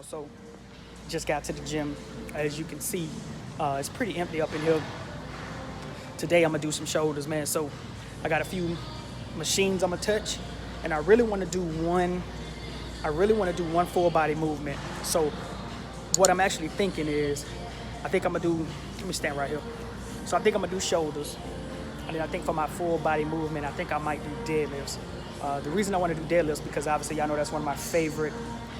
So just got to the gym. As you can see, it's pretty empty up in here. Today I'm gonna do some shoulders, man. So I got a few machines I'm gonna touch, and I really want to do one. Full body movement. So what I'm actually thinking is, I think I'm gonna do. Let me stand right here. So I think I'm gonna do shoulders, and then I think for my full body movement, I think I might do deadlifts. The reason I want to do deadlifts because obviously y'all know that's one of my favorite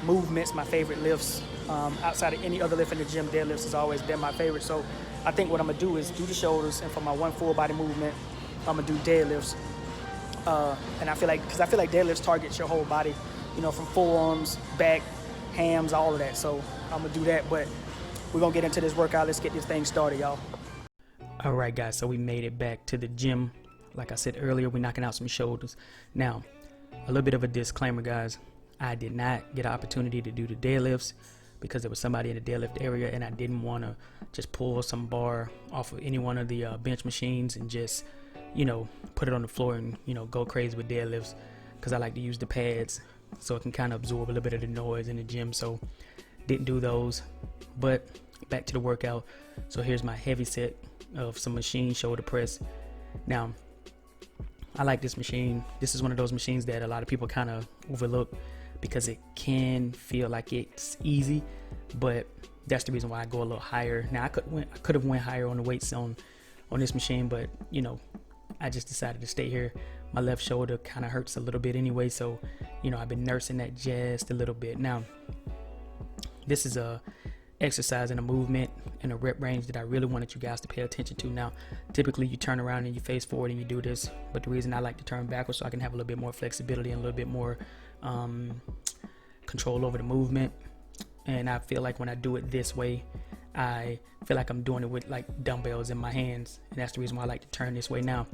movements, my favorite lifts. Outside of any other lift in the gym, deadlifts has always been my favorite. So I think what I'm gonna do is do the shoulders, and for my one full body movement, I'm gonna do deadlifts. And I feel like deadlifts targets your whole body, from forearms, back, hams, all of that. So I'm gonna do that, but we're gonna get into this workout. Let's get this thing started, y'all. All right, guys, so we made it back to the gym. Like I said earlier, we're knocking out some shoulders. Now, a little bit of a disclaimer, guys. I did not get an opportunity to do the deadlifts because there was somebody in the deadlift area, and I didn't want to just pull some bar off of any one of the bench machines and just, put it on the floor and, go crazy with deadlifts, because I like to use the pads so it can kind of absorb a little bit of the noise in the gym. So didn't do those, but back to the workout. So here's my heavy set of some machine shoulder press. Now, I like this machine. This is one of those machines that a lot of people kind of overlook because it can feel like it's easy, but that's the reason why I go a little higher. Now, I could have went higher on the weights on this machine, but I just decided to stay here. My left shoulder kind of hurts a little bit anyway, so I've been nursing that just a little bit. Now, this is a exercise and a movement and a rep range that I really wanted you guys to pay attention to. Now, typically you turn around and you face forward and you do this, but the reason I like to turn backwards so I can have a little bit more flexibility and a little bit more control over the movement. And I feel like when I do it this way, I feel like I'm doing it with like dumbbells in my hands, and that's the reason why I like to turn this way. Now,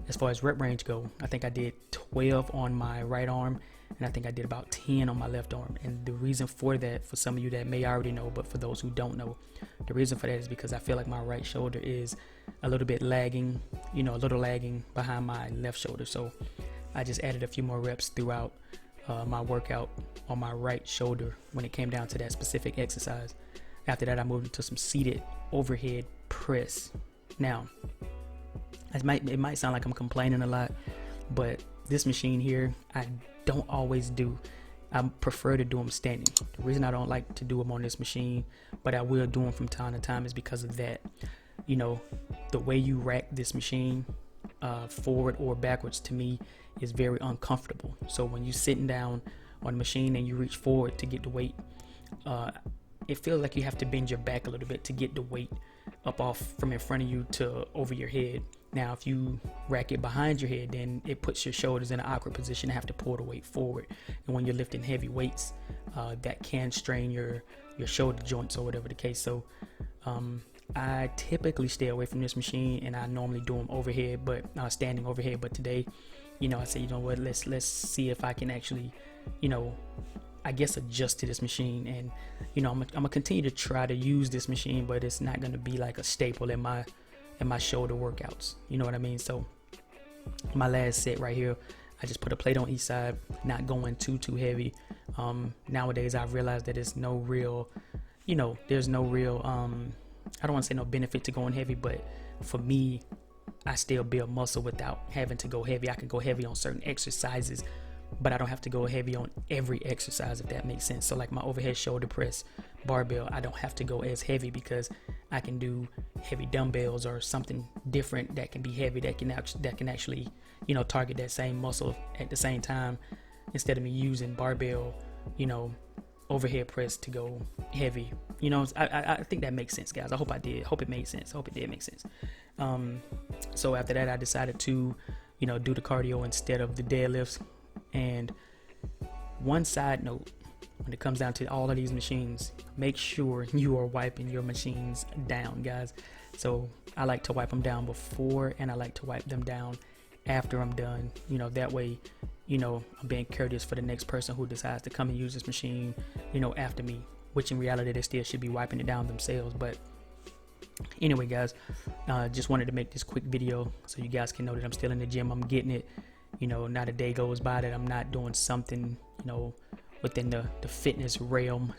as far as rep range go, I think I did 12 on my right arm, and I think I did about 10 on my left arm. And the reason for that, for some of you that may already know, but for those who don't know, the reason for that is because I feel like my right shoulder is a little bit lagging, a little lagging behind my left shoulder. So I just added a few more reps throughout my workout on my right shoulder when it came down to that specific exercise. After that, I moved into some seated overhead press. Now, it might sound like I'm complaining a lot, but this machine here, I don't always do. I prefer to do them standing. The reason I don't like to do them on this machine, but I will do them from time to time, is because of that. The way you rack this machine forward or backwards, to me, is very uncomfortable. So when you're sitting down on the machine and you reach forward to get the weight, it feels like you have to bend your back a little bit to get the weight up off from in front of you to over your head. Now, if you rack it behind your head, then it puts your shoulders in an awkward position to have to pull the weight forward. And when you're lifting heavy weights, that can strain your shoulder joints or whatever the case. So I typically stay away from this machine, and I normally do them overhead, but standing overhead. But today, I say, what, let's see if I can actually, I guess, adjust to this machine. And I'm gonna continue to try to use this machine, but it's not gonna be like a staple in my shoulder workouts. You know what I mean? So my last set right here, I just put a plate on each side, not going too heavy. Nowadays I've realized that there's no real, I don't want to say no benefit to going heavy, but for me, I still build muscle without having to go heavy. I can go heavy on certain exercises, but I don't have to go heavy on every exercise, if that makes sense. So like my overhead shoulder press barbell, I don't have to go as heavy because I can do heavy dumbbells or something different that can be heavy, that can actually target that same muscle at the same time, instead of me using barbell overhead press to go heavy. I think that makes sense, guys. I hope it made sense. I hope it did make sense. So after that, I decided to do the cardio instead of the deadlifts. And one side note, when it comes down to all of these machines, make sure you are wiping your machines down, guys. So I like to wipe them down before, and I like to wipe them down after I'm done. That way, I'm being courteous for the next person who decides to come and use this machine, after me, which in reality they still should be wiping it down themselves. But anyway, guys, just wanted to make this quick video so you guys can know that I'm still in the gym. I'm getting it. Not a day goes by that I'm not doing something, within the fitness realm.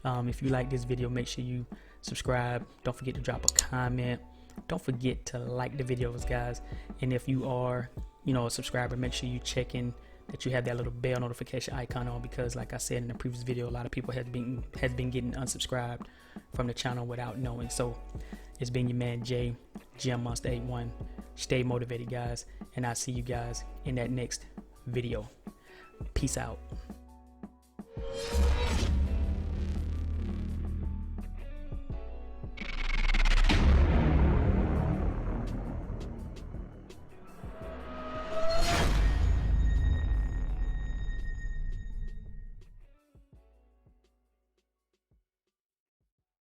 If you like this video, make sure you subscribe. Don't forget to drop a comment. Don't forget to like the videos, guys. And if you are, a subscriber, make sure you check in that you have that little bell notification icon on, because like I said in the previous video, a lot of people has been getting unsubscribed from the channel without knowing. So it's been your man Jay, GymMonsta 81. Stay motivated, guys, and I'll see you guys in that next video. Peace out.